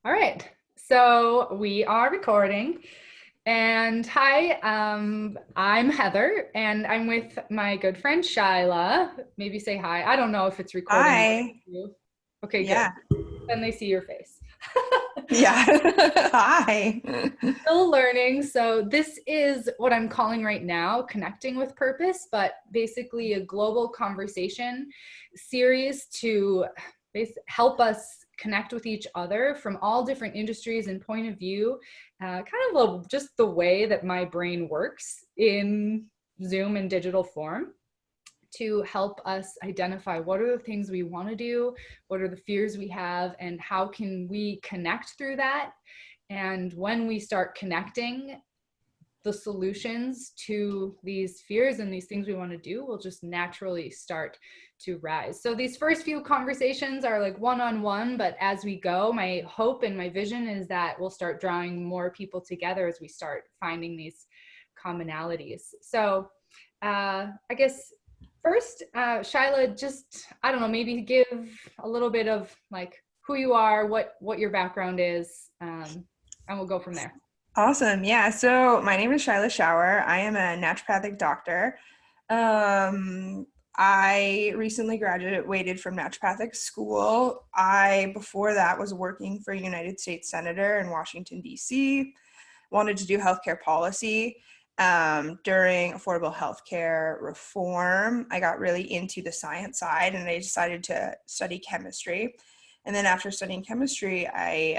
All right, so we are recording. And hi, I'm Heather, and I'm with my good friend Shylah. Maybe say hi. I don't know if it's recording. Hi. Okay, good. Yeah. Then they see your face. Yeah. Hi. Still learning. So this is what I'm calling right now Connecting with Purpose, but basically a global conversation series to help us connect with each other from all different industries and point of view, just the way that my brain works in Zoom and digital form, to help us identify what are the things we want to do, what are the fears we have, and how can we connect through that. And when we start connecting, the solutions to these fears and these things we want to do will just naturally start to rise. So these first few conversations are like one-on-one, but as we go, my hope and my vision is that we'll start drawing more people together as we start finding these commonalities. So I guess first, Shylah, just, I don't know, maybe give a little bit of like who you are, what your background is, and we'll go from there. Awesome. Yeah. So my name is Schauer. I am a naturopathic doctor. Um, I recently graduated from naturopathic school. Before that, was working for a United States Senator in Washington, D.C., wanted to do healthcare policy. During affordable healthcare reform, I got really into the science side and I decided to study chemistry. And then after studying chemistry, I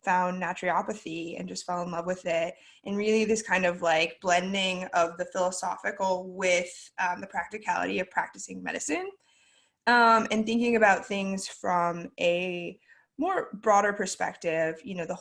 found naturopathy and just fell in love with it. And really, this kind of like blending of the philosophical with the practicality of practicing medicine, and thinking about things from a more broader perspective, the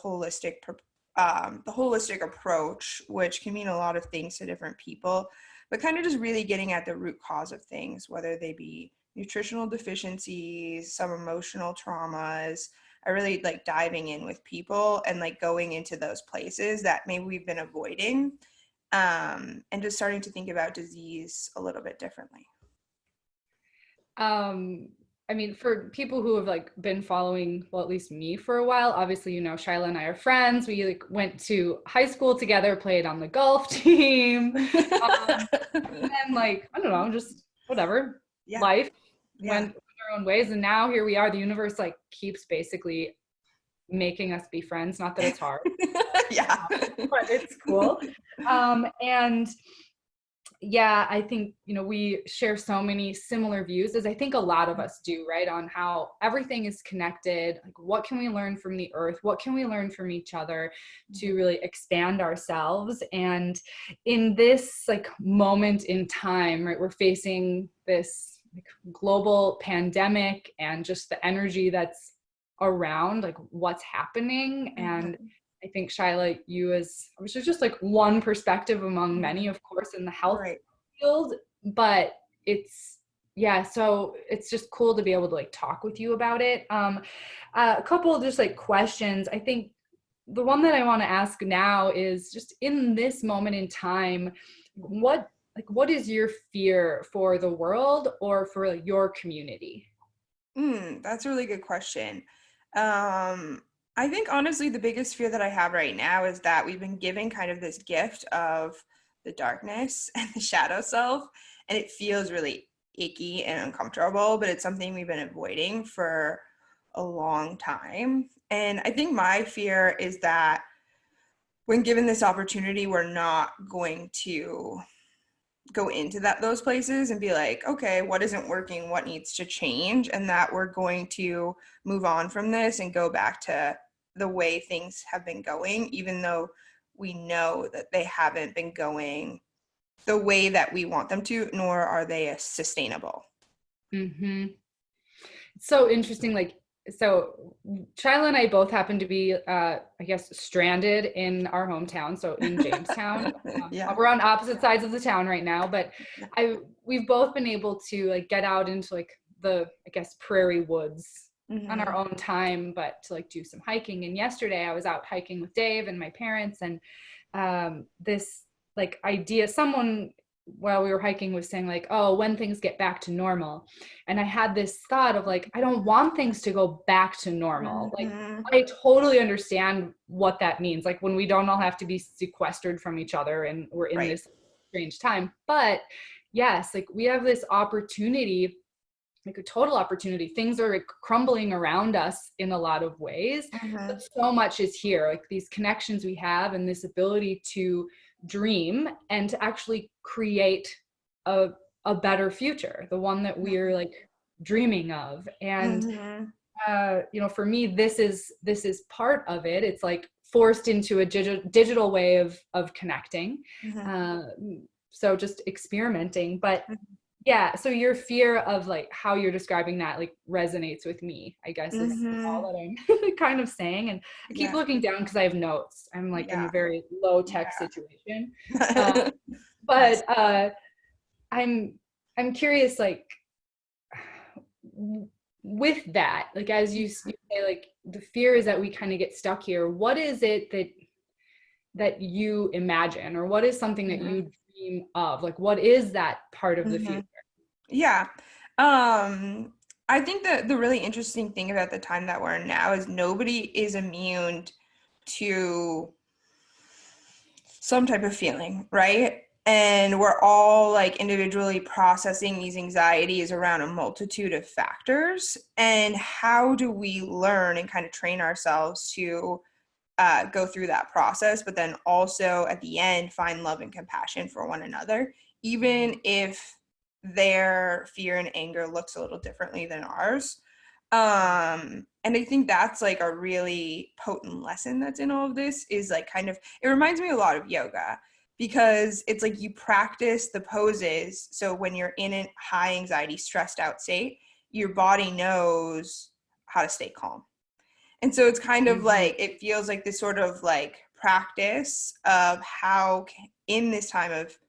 holistic approach, which can mean a lot of things to different people, but kind of just really getting at the root cause of things, whether they be nutritional deficiencies, some emotional traumas. I really like diving in with people and like going into those places that maybe we've been avoiding, and just starting to think about disease a little bit differently. Um, I mean, for people who have like been following, well, at least me for a while, obviously, Shyla and I are friends. We like went to high school together, played on the golf team, and like, I don't know, just whatever, Yeah, life yeah, went our own ways. And now here we are. The universe like keeps basically making us be friends. Not that it's hard, yeah. but it's cool. And yeah, I think, we share so many similar views, as I think a lot of us do, right? On how everything is connected. Like, what can we learn from the earth? What can we learn from each other to really expand ourselves? And in this like moment in time, right, we're facing this like global pandemic and just the energy that's around like what's happening. And Mhm. I think Shyla, which is just like one perspective among many, Mhm. of course, in the health Right. field, but yeah, so it's just cool to be able to like talk with you about it. A couple of just like questions. I think the one that I want to ask now is just in this moment in time, what is your fear for the world or for like, your community? That's a really good question. Um, I think honestly, the biggest fear that I have right now is that we've been given kind of this gift of the darkness and the shadow self, and it feels really icky and uncomfortable, but it's something we've been avoiding for a long time. And I think my fear is that when given this opportunity, we're not going to go into those places and be like, okay, what isn't working, what needs to change, and that we're going to move on from this and go back to the way things have been going, even though we know that they haven't been going the way that we want them to, nor are they sustainable. Mm-hmm. It's so interesting. Like, so Shyla and I both happen to be, I guess, stranded in our hometown. So in Jamestown, Yeah. we're on opposite sides of the town right now, but we've both been able to like get out into like I guess, prairie woods on our Mm-hmm. own time, but to like do some hiking. And yesterday I was out hiking with Dave and my parents, and this like idea, someone while we were hiking was saying like, oh, when things get back to normal. And I had this thought of like, I don't want things to go back to normal. Like, Mm-hmm. I totally understand what that means. Like when we don't all have to be sequestered from each other and we're in Right. this strange time. But yes, like we have this opportunity, like a total opportunity. Things are like crumbling around us in a lot of ways, Mm-hmm. but so much is here. Like these connections we have and this ability to dream and to actually create a, a better future, the one that we're like dreaming of. And Mm-hmm. for me, this is part of it. It's like forced into a digital way of connecting. Mm-hmm. Uh, so just experimenting, but yeah, so your fear of like how you're describing that like resonates with me, I guess, is Mm-hmm. all that I'm kind of saying. And I keep Yeah. looking down because I have notes. I'm like in a Yeah. very low tech Yeah. situation. Nice. But I'm curious, like with that, like as you say, like the fear is that we kind of get stuck here. What is it that you imagine, or what is something that Mm-hmm. you dream of? Like what is that part of the Mm-hmm. future? Yeah. I think that the really interesting thing about the time that we're in now is nobody is immune to some type of feeling, right? And we're all like individually processing these anxieties around a multitude of factors. And how do we learn and kind of train ourselves to go through that process, but then also at the end find love and compassion for one another, even if their fear and anger looks a little differently than ours. And I think that's like a really potent lesson that's in all of this, is like kind of, it reminds me a lot of yoga, because it's like you practice the poses. So when you're in a high anxiety, stressed out state, your body knows how to stay calm. And so it's kind of Mhm. like, it feels like this sort of like practice of how in this time of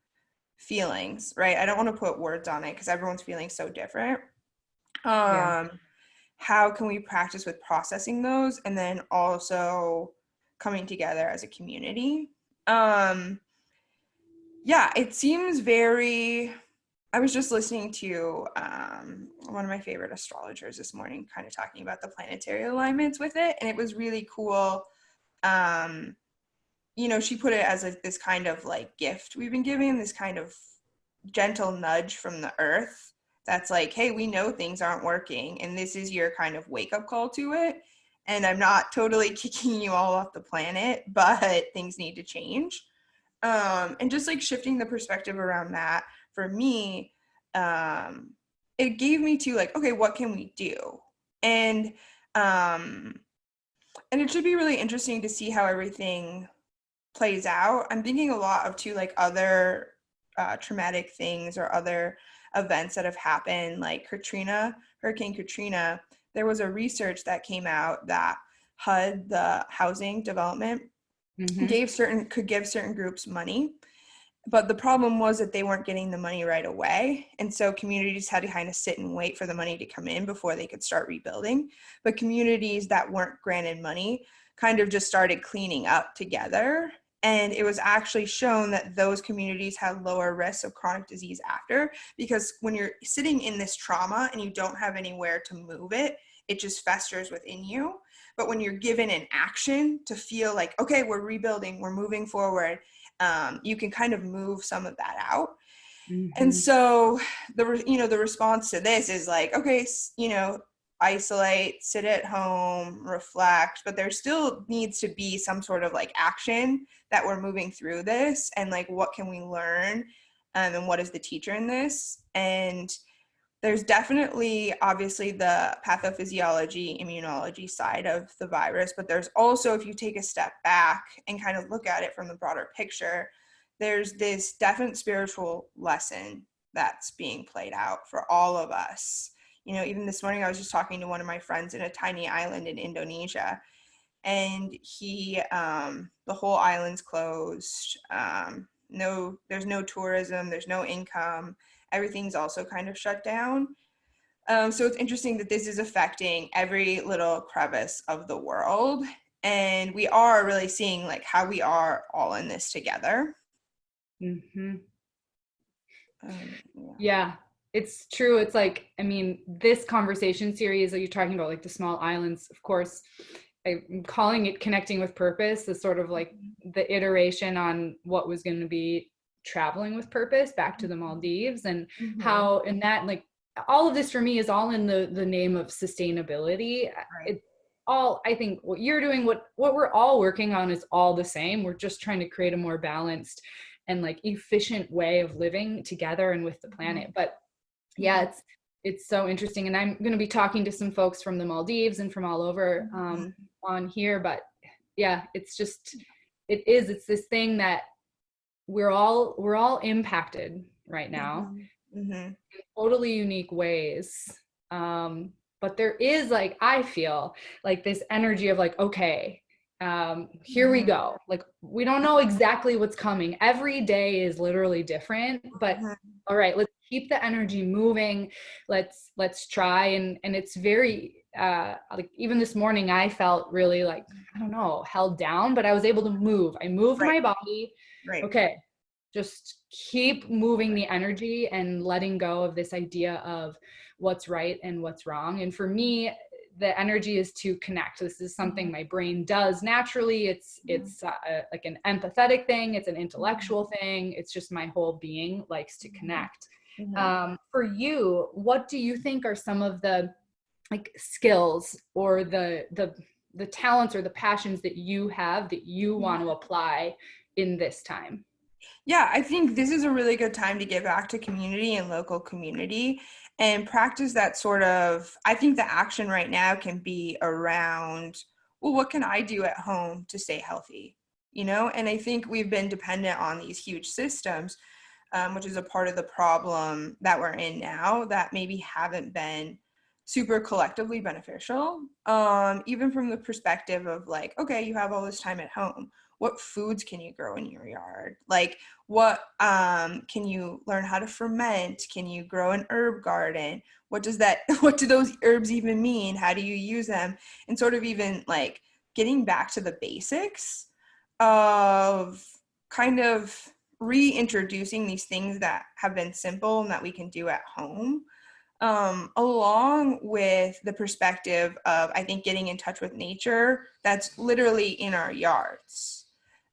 feelings, right? I don't want to put words on it because everyone's feeling so different. Yeah. Um, how can we practice with processing those and then also coming together as a community? Um, yeah, it seems very, I was just listening to one of my favorite astrologers this morning, kind of talking about the planetary alignments with it. And it was really cool. Um, she put it as this kind of like gift we've been giving, this kind of gentle nudge from the earth that's like, hey, we know things aren't working, and this is your kind of wake up call to it. And I'm not totally kicking you all off the planet, but things need to change. And just like shifting the perspective around that for me, um, it gave me to like, okay, what can we do? And um, and it should be really interesting to see how everything plays out. I'm thinking a lot of too like other traumatic things or other events that have happened, like Hurricane Katrina. There was a research that came out that HUD, the housing development, Mm-hmm. could give certain groups money, but the problem was that they weren't getting the money right away. And so communities had to kind of sit and wait for the money to come in before they could start rebuilding. But communities that weren't granted money kind of just started cleaning up together. And it was actually shown that those communities had lower risks of chronic disease after, because when you're sitting in this trauma and you don't have anywhere to move it, it just festers within you. But when you're given an action to feel like, okay, we're rebuilding, we're moving forward, you can kind of move some of that out. And Mm-hmm. so the response to this is like, okay, isolate, sit at home, reflect, but there still needs to be some sort of like action that we're moving through this, and like what can we learn, and what is the teacher in this. And there's definitely obviously the pathophysiology, immunology side of the virus, but there's also, if you take a step back and kind of look at it from the broader picture, there's this definite spiritual lesson that's being played out for all of us. Even this morning I was just talking to one of my friends in a tiny island in Indonesia, and the whole island's closed. There's no tourism, there's no income, everything's also kind of shut down. So it's interesting that this is affecting every little crevice of the world, and we are really seeing like how we are all in this together. Mm-hmm. Yeah. Yeah, it's true. It's like, I mean, this conversation series that you're talking about, like the small islands, of course, I'm calling it Connecting with Purpose, is sort of like the iteration on what was going to be traveling with purpose back to the Maldives, and Mm-hmm. how in that, like, all of this for me is all in the name of sustainability. Right. It all, I think what you're doing, what we're all working on is all the same. We're just trying to create a more balanced and like efficient way of living together and with the planet. But yeah, Mm-hmm. it's so interesting, and I'm going to be talking to some folks from the Maldives and from all over on here. But yeah, it's just it's this thing that we're all impacted right now Mm-hmm. Mm-hmm. in totally unique ways. But there is, like, I feel like this energy of like, okay, here we go. Like, we don't know exactly what's coming. Every day is literally different, but all right, let's keep the energy moving. Let's try. And it's very like, even this morning I felt really like, I don't know, held down, but I was able to move. I moved Right. my body. Right. Okay, just keep moving the energy and letting go of this idea of what's right and what's wrong. And for me, the energy is to connect. This is something my brain does naturally. It's like an empathetic thing. It's an intellectual thing. It's just my whole being likes to connect. Mm-hmm. For you, what do you think are some of the like skills or the talents or the passions that you have that you want to apply in this time? Yeah, I think this is a really good time to get back to community and local community and practice that sort of. I think the action right now can be around, well, what can I do at home to stay healthy? And I think we've been dependent on these huge systems, which is a part of the problem that we're in now, that maybe haven't been super collectively beneficial. Even from the perspective of like, okay, you have all this time at home. What foods can you grow in your yard? Like, what can you learn how to ferment? Can you grow an herb garden? What does that? What do those herbs even mean? How do you use them? And sort of even like getting back to the basics of kind of reintroducing these things that have been simple and that we can do at home, along with the perspective of, I think, getting in touch with nature that's literally in our yards,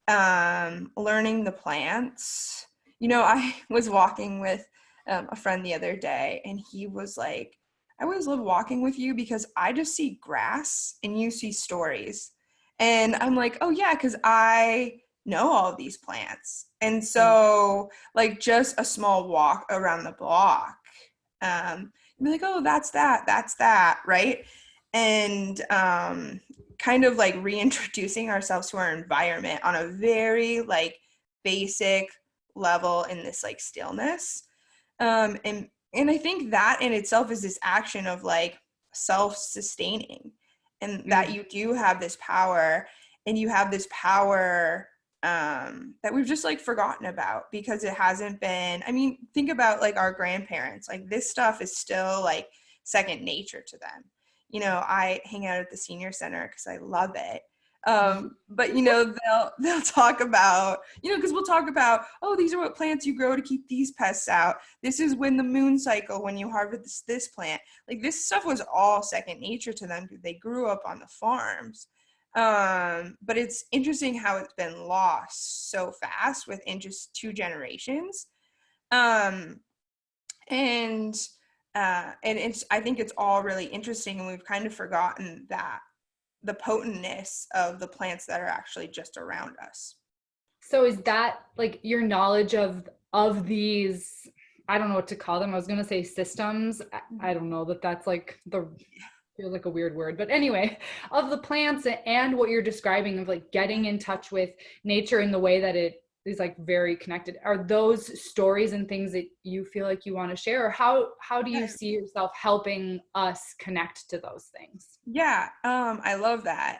learning the plants. I was walking with a friend the other day, and he was like, I always love walking with you because I just see grass and you see stories. And I'm like, oh, yeah, because I know all of these plants. And so, like, just a small walk around the block, be like, oh, that's that, right? And kind of like reintroducing ourselves to our environment on a very like basic level in this like stillness. And I think that in itself is this action of like self-sustaining, and that you do have this power, and you have this power that we've just like forgotten about because it hasn't been. I mean, think about like our grandparents. Like, this stuff is still like second nature to them. I hang out at the senior center because I love it. But they'll talk about, because we'll talk about, oh, these are what plants you grow to keep these pests out. This is when the moon cycle, when you harvest this plant. Like, this stuff was all second nature to them because they grew up on the farms. But it's interesting how it's been lost so fast within just 2 generations. Um, and I think it's all really interesting, and we've kind of forgotten that the potentness of the plants that are actually just around us. So is that like your knowledge of these, I don't know what to call them. I was going to say systems. I don't know that that's like the feels like a weird word, but anyway, of the plants and what you're describing of like getting in touch with nature in the way that it is like very connected. Are those stories and things that you feel like you want to share, or how do you see yourself helping us connect to those things? Yeah, I love that.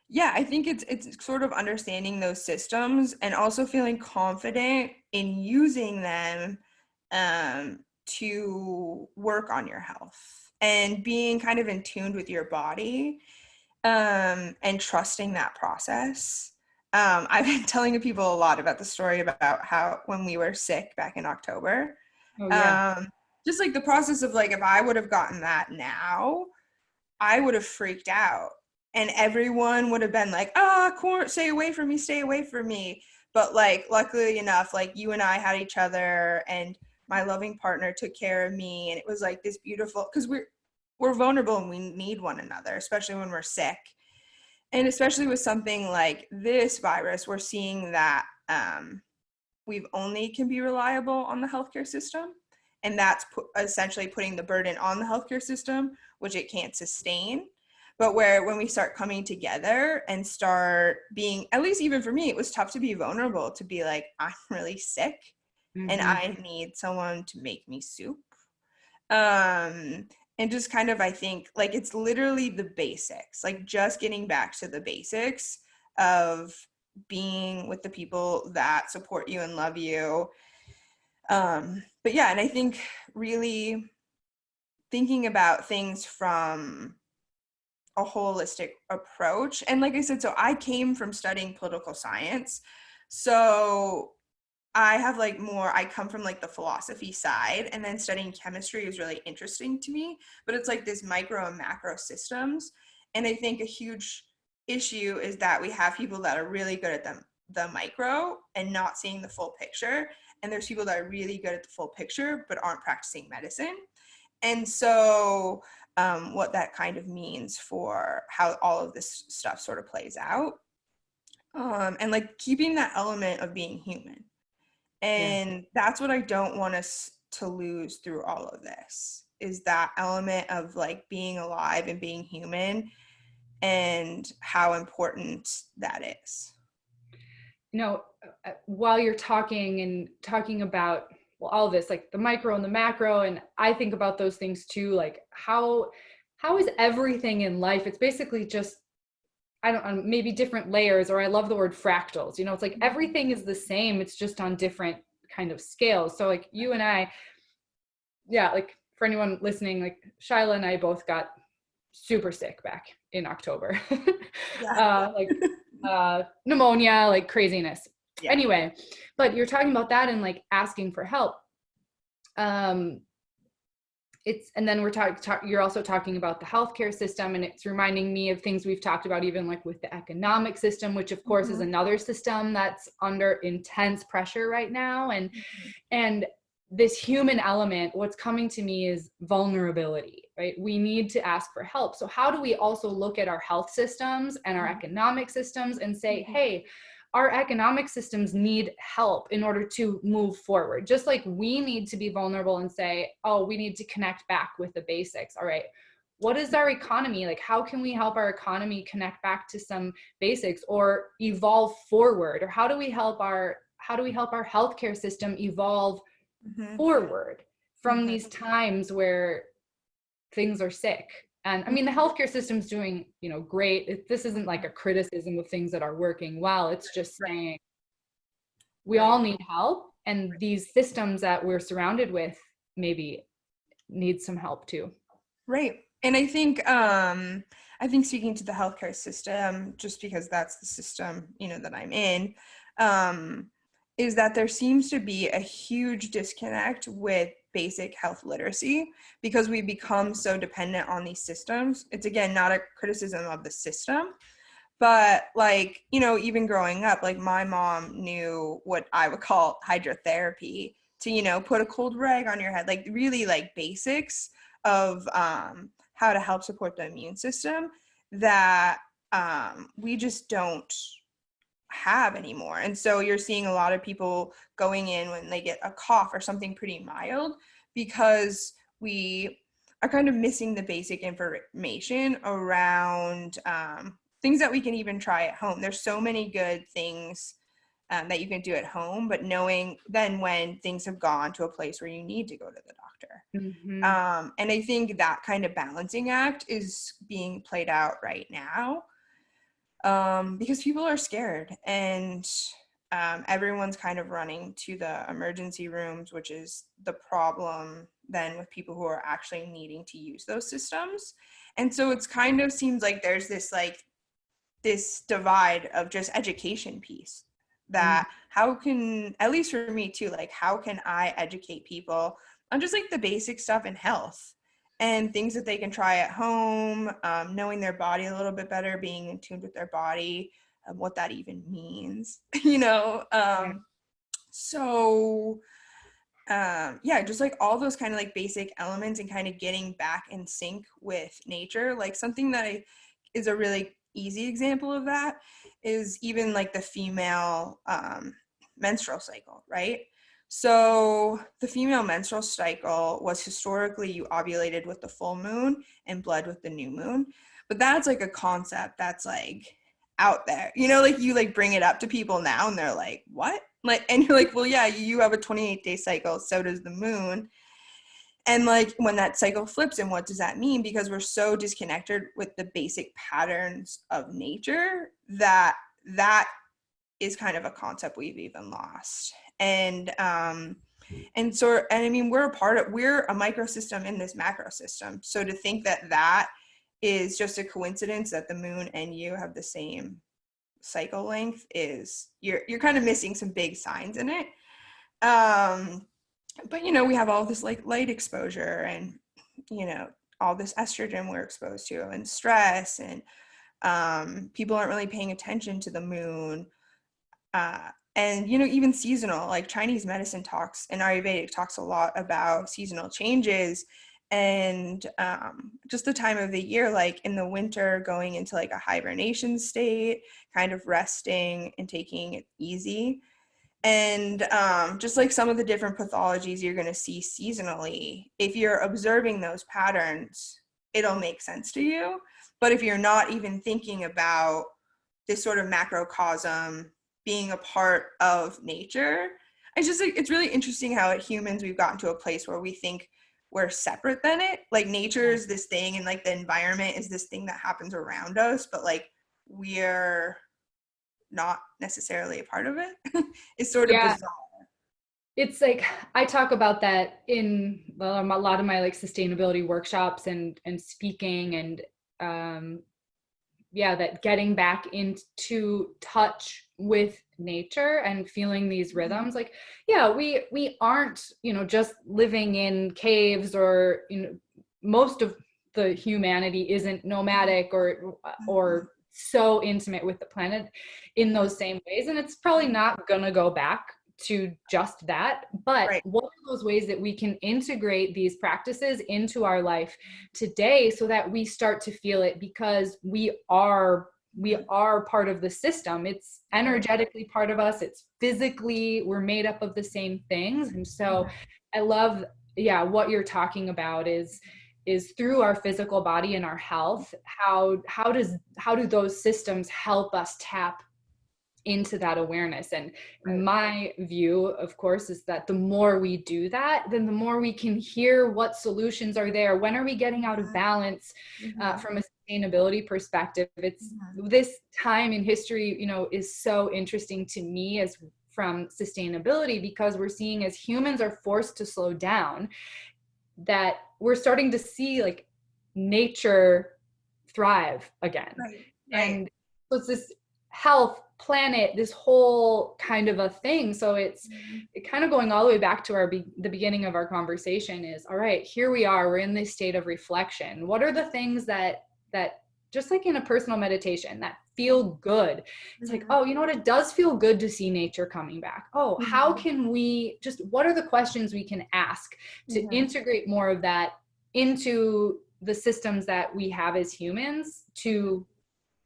Yeah, I think it's sort of understanding those systems and also feeling confident in using them to work on your health and being kind of in tune with your body, and trusting that process. I've been telling people a lot about the story about how when we were sick back in October, Oh yeah. um, just like the process of like, if I would have gotten that now, I would have freaked out. And everyone would have been like, stay away from me, stay away from me. But like, luckily enough, like you and I had each other, and my loving partner took care of me. And it was like this beautiful, because we're vulnerable and we need one another, especially when we're sick. And especially with something like this virus, we're seeing that we've only can be reliable on the healthcare system. And that's essentially putting the burden on the healthcare system, which it can't sustain. But when we start coming together and start being, at least even for me, it was tough to be vulnerable, to be like, I'm really sick and Mm-hmm. I need someone to make me soup. Um, and just kind of, I think, like, it's literally the basics, like just getting back to the basics of being with the people that support you and love you. But yeah, and I think really thinking about things from a holistic approach. And like I said, so I came from studying political science. So I come from like the philosophy side, and then studying chemistry is really interesting to me, but it's like this micro and macro systems. And I think a huge issue is that we have people that are really good at the micro and not seeing the full picture. And there's people that are really good at the full picture, but aren't practicing medicine. And so what that kind of means for how all of this stuff sort of plays out. And like keeping that element of being human. Yeah. And that's what I don't want us to lose through all of this, is that element of like being alive and being human, and how important that is. You know, while you're talking about, well, all this, like the micro and the macro, and I think about those things too, like how is everything in life, it's basically just, I don't know, maybe different layers, or I love the word fractals. You know, it's like everything is the same, it's just on different kind of scales. So like you and I, yeah, like for anyone listening, like Shylah and I both got super sick back in October. Yeah. Like pneumonia, like craziness. Yeah. Anyway, but you're talking about that and like asking for help. Um, it's, and then we're you're also talking about the healthcare system, and it's reminding me of things we've talked about, even like with the economic system, which of course is Mm-hmm. another system that's under intense pressure right now. Mm-hmm. And this human element, what's coming to me is vulnerability, right? We need to ask for help. So how do we also look at our health systems and our economic systems and say, hey, our economic systems need help in order to move forward. Just like we need to be vulnerable and say, oh, we need to connect back with the basics. All right, what is our economy like? How can we help our economy connect back to some basics or evolve forward? Or how do we help our healthcare system evolve Mm-hmm. forward from Mm-hmm. these times where things are sick? And I mean, the healthcare system's doing, you know, great. This isn't like a criticism of things that are working well. It's just Right. saying we Right. all need help, and these systems that we're surrounded with maybe need some help too. Right. And I think speaking to the healthcare system, just because that's the system, you know, that I'm in, um, is that there seems to be a huge disconnect with basic health literacy, because we become so dependent on these systems. It's again not a criticism of the system, but like, you know, even growing up, like my mom knew what I would call hydrotherapy, to, you know, put a cold rag on your head, like really like basics of how to help support the immune system that we just don't have anymore. And so you're seeing a lot of people going in when they get a cough or something pretty mild, because we are kind of missing the basic information around things that we can even try at home. There's so many good things that you can do at home, but knowing then when things have gone to a place where you need to go to the doctor. Mm-hmm. And I think that kind of balancing act is being played out right now, because people are scared, and everyone's kind of running to the emergency rooms, which is the problem then with people who are actually needing to use those systems. And so it's kind of seems like there's this like this divide of just education piece, that how can, at least for me too, like how can I educate people on just like the basic stuff in health and things that they can try at home, knowing their body a little bit better, being in tune with their body, what that even means, you know? So yeah, just like all those kind of like basic elements and kind of getting back in sync with nature. Like something that is a really easy example of that is even like the female menstrual cycle, right? So the female menstrual cycle was historically you ovulated with the full moon and bled with the new moon. But that's like a concept that's like out there, you know, like you like bring it up to people now and they're like, what? Like, and you're like, well, yeah, you have a 28-day cycle, so does the moon. And like when that cycle flips, and what does that mean? Because we're so disconnected with the basic patterns of nature that that is kind of a concept we've even lost. And so, and I mean, we're a microsystem in this macro system. So to think that that is just a coincidence that the moon and you have the same cycle length is, you're kind of missing some big signs in it. But you know, we have all this like light exposure and, you know, all this estrogen we're exposed to and stress, and people aren't really paying attention to the moon. And, you know, even seasonal, like Chinese medicine talks and Ayurvedic talks a lot about seasonal changes and just the time of the year, like in the winter, going into like a hibernation state, kind of resting and taking it easy. And just like some of the different pathologies you're going to see seasonally, if you're observing those patterns, it'll make sense to you. But if you're not even thinking about this sort of macrocosm being a part of nature, it's just like, it's really interesting how at humans we've gotten to a place where we think we're separate than it. Like nature is this thing and like the environment is this thing that happens around us, but like we're not necessarily a part of it. It's sort of bizarre. It's like I talk about that in a lot of my like sustainability workshops and speaking, and that getting back into touch with nature and feeling these rhythms. Like, yeah, we aren't, you know, just living in caves, or, you know, most of the humanity isn't nomadic or so intimate with the planet in those same ways. And it's probably not gonna go back to just that, but Right. what are those ways that we can integrate these practices into our life today so that we start to feel it, because we are part of the system. It's energetically part of us, it's physically, we're made up of the same things. And so I love, what you're talking about is through our physical body and our health, how do those systems help us tap into that awareness. And my view, of course, is that the more we do that, then the more we can hear what solutions are there. When are we getting out of balance from a sustainability perspective? It's this time in history, you know, is so interesting to me as from sustainability, because we're seeing as humans are forced to slow down, that we're starting to see like nature thrive again. And so it's this health, planet, this whole kind of a thing. So it's kind of going all the way back to the beginning of our conversation is, all right, here we are, we're in this state of reflection. What are the things that just like in a personal meditation that feel good? It's like, oh, you know what, it does feel good to see nature coming back. Oh, how can we just, what are the questions we can ask to integrate more of that into the systems that we have as humans to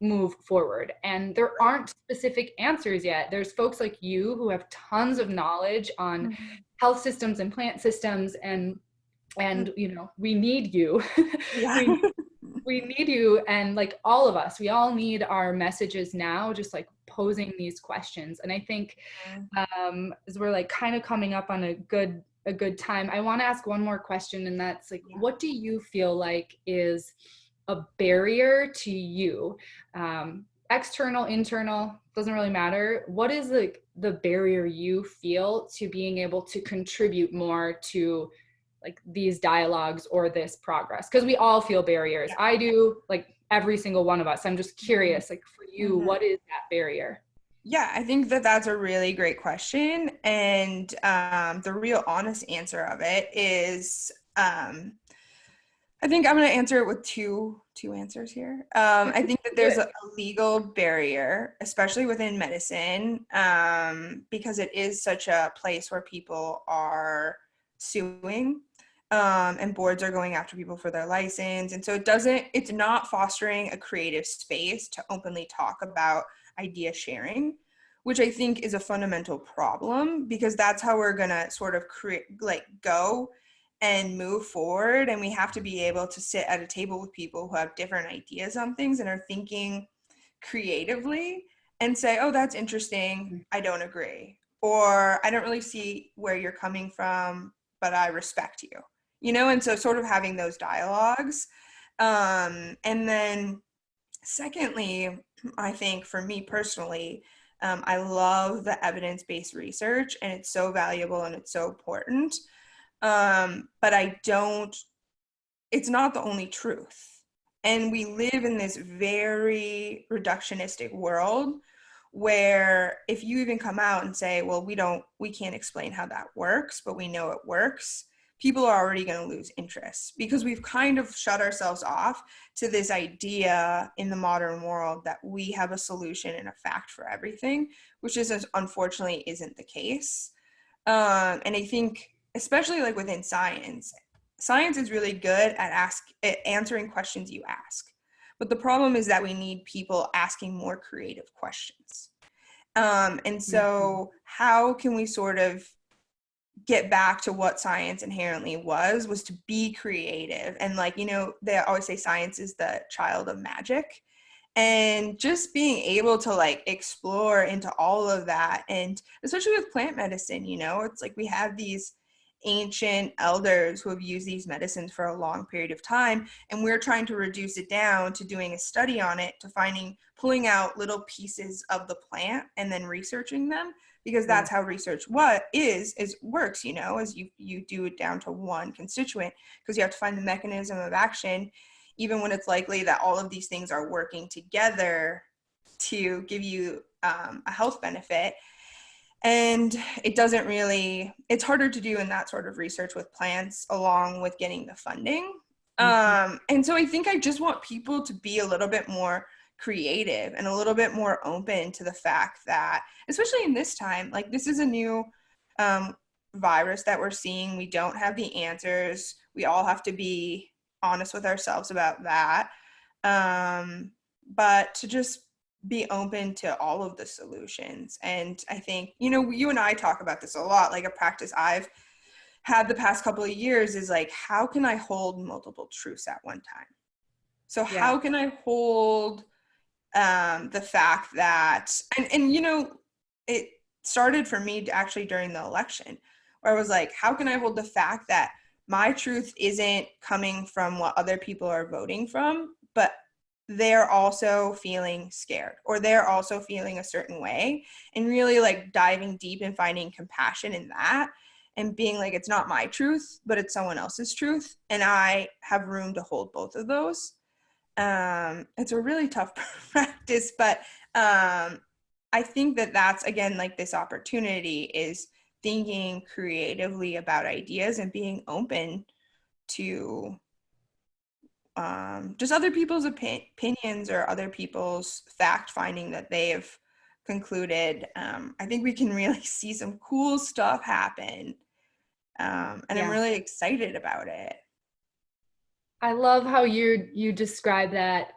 move forward? And there aren't specific answers yet. There's folks like you who have tons of knowledge on health systems and plant systems, and you know, we need you. we need you, and like all of us, we all need our messages now, just like posing these questions. And I think as we're like kind of coming up on a good time, I want to ask one more question, and that's like, what do you feel like is a barrier to you, external, internal, doesn't really matter? What is like the barrier you feel to being able to contribute more to like these dialogues or this progress? Because we all feel barriers. I do, like every single one of us. I'm just curious, like for you, what is that barrier? Yeah, I think that that's a really great question. And the real honest answer of it is I think I'm going to answer it with two answers here. I think that there's Good. a legal barrier, especially within medicine, because it is such a place where people are suing, and boards are going after people for their license. And so it's not fostering a creative space to openly talk about idea sharing, which I think is a fundamental problem, because that's how we're going to sort of go and move forward. And we have to be able to sit at a table with people who have different ideas on things and are thinking creatively and say, oh, that's interesting, I don't agree, or I don't really see where you're coming from, but I respect you, and so sort of having those dialogues. And then secondly, I think for me personally, I love the evidence-based research, and it's so valuable and it's so important. But it's not the only truth. And we live in this very reductionistic world where if you even come out and say, well, we can't explain how that works, but we know it works, people are already going to lose interest, because we've kind of shut ourselves off to this idea in the modern world that we have a solution and a fact for everything, which unfortunately isn't the case. And I think, especially like within science is really good at answering questions you ask. But the problem is that we need people asking more creative questions. And so how can we sort of get back to what science inherently was to be creative? And they always say science is the child of magic. And just being able to explore into all of that, and especially with plant medicine, it's like we have these ancient elders who have used these medicines for a long period of time, and we're trying to reduce it down to doing a study on it, to pulling out little pieces of the plant and then researching them, because that's how research works, as you do it down to one constituent, because you have to find the mechanism of action, even when it's likely that all of these things are working together to give you a health benefit. And it's harder to do in that sort of research with plants, along with getting the funding. And so I think I just want people to be a little bit more creative and a little bit more open to the fact that, especially in this time, this is a new virus that we're seeing. We don't have the answers. We all have to be honest with ourselves about that. But to just be open to all of the solutions. And I think, you and I talk about this a lot, like a practice I've had the past couple of years is how can I hold multiple truths at one time? So how can I hold the fact that, and it started for me actually during the election, where I was like, how can I hold the fact that my truth isn't coming from what other people are voting from, but they're also feeling scared, or they're also feeling a certain way, and really diving deep and finding compassion in that, and being it's not my truth, but it's someone else's truth, and I have room to hold both of those. It's a really tough practice, but I think that that's, again, this opportunity is thinking creatively about ideas and being open to just other people's opinions or other people's fact finding that they have concluded. I think we can really see some cool stuff happen. And I'm really excited about it. I love how you describe that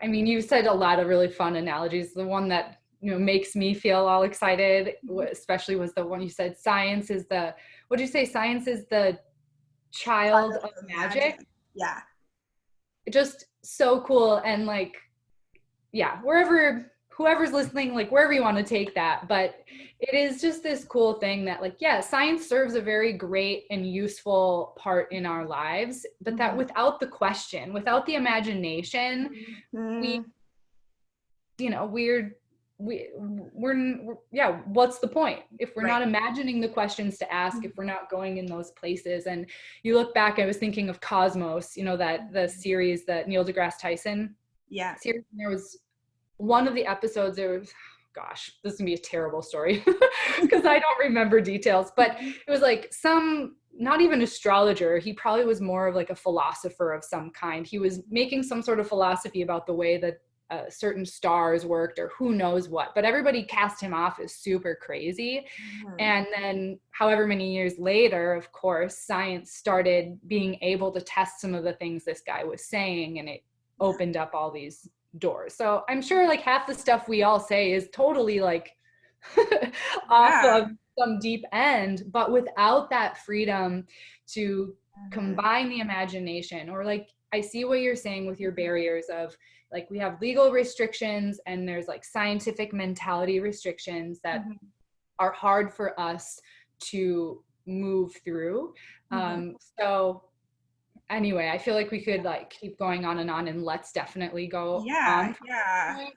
you said a lot of really fun analogies. The one that makes me feel all excited, especially, was the one you said, science is the child of magic. Yeah. Just so cool. And whoever's listening, wherever you want to take that, but it is just this cool thing that science serves a very great and useful part in our lives, but that without the question, without the imagination, we're yeah, what's the point if we're Right. not imagining the questions to ask, if we're not going in those places? And you look back, I was thinking of Cosmos, you know, that the series, that Neil deGrasse Tyson Yeah. series, and there was one of the episodes, there was, gosh, this is gonna be a terrible story because I don't remember details, but it was like some, not even astrologer, he probably was more of like a philosopher of some kind. He was making some sort of philosophy about the way that certain stars worked, or who knows what, but everybody cast him off as super crazy. Mhm. And then however many years later, of course, science started being able to test some of the things this guy was saying, and it Yeah. opened up all these doors. So I'm sure like half the stuff we all say is totally like off Yeah. of some deep end, but without that freedom to Mhm. combine the imagination, or like I see what you're saying with your barriers of like we have legal restrictions and there's like scientific mentality restrictions that Mhm. are hard for us to move through. Mhm. So anyway, I feel like we could like keep going on, and let's definitely go Yeah. on from this Yeah. point.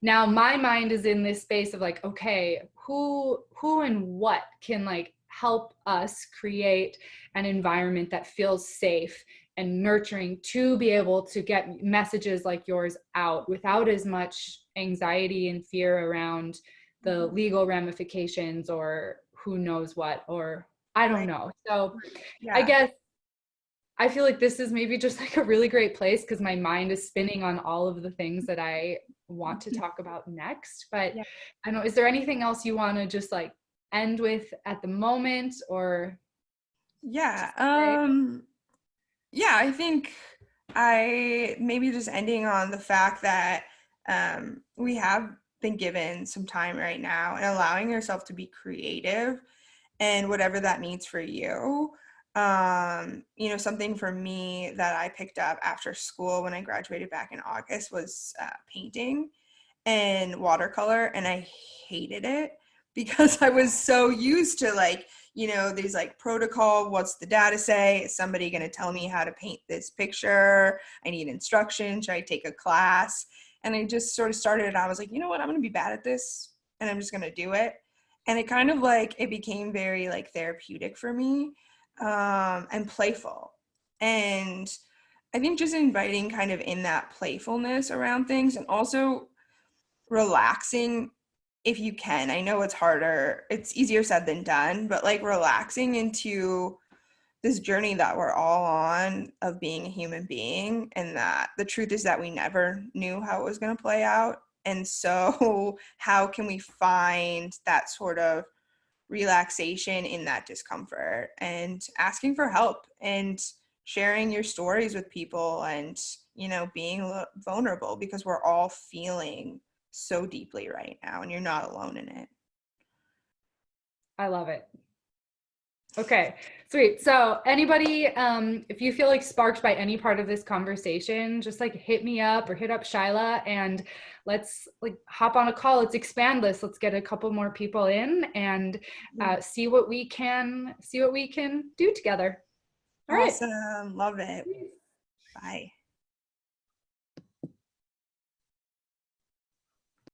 Now my mind is in this space of like, okay, who and what can like help us create an environment that feels safe and nurturing to be able to get messages like yours out without as much anxiety and fear around the Mhm. legal ramifications or who knows what, or I don't Right. know. So Right. I Yeah. guess I feel like this is maybe just like a really great place because my mind is spinning on all of the things that I want to talk about next. But Yeah. I don't know, is there anything else you want to just like end with at the moment, or Yeah. just say? Yeah, I think I maybe just ending on the fact that we have been given some time right now and allowing yourself to be creative and whatever that means for you. Something for me that I picked up after school when I graduated back in August was painting and watercolor, and I hated it because I was so used to like, these like protocol, what's the data say? Is somebody going to tell me how to paint this picture? I need instruction. Should I take a class? And I just sort of started and I was like, you know what? I'm going to be bad at this and I'm just going to do it. And it kind of like, it became very like therapeutic for me, and playful. And I think just inviting kind of in that playfulness around things, and also relaxing if you can. I know it's harder, it's easier said than done, but like relaxing into this journey that we're all on of being a human being, and that the truth is that we never knew how it was going to play out. And so how can we find that sort of relaxation in that discomfort, and asking for help and sharing your stories with people, and being vulnerable, because we're all feeling so deeply right now and you're not alone in it. I love it. Okay, sweet. So anybody, if you feel like sparked by any part of this conversation, just like hit me up or hit up Shylah, and let's like hop on a call. Let's expand this. Let's get a couple more people in and see what we can do together. All right. Awesome, love it. Bye.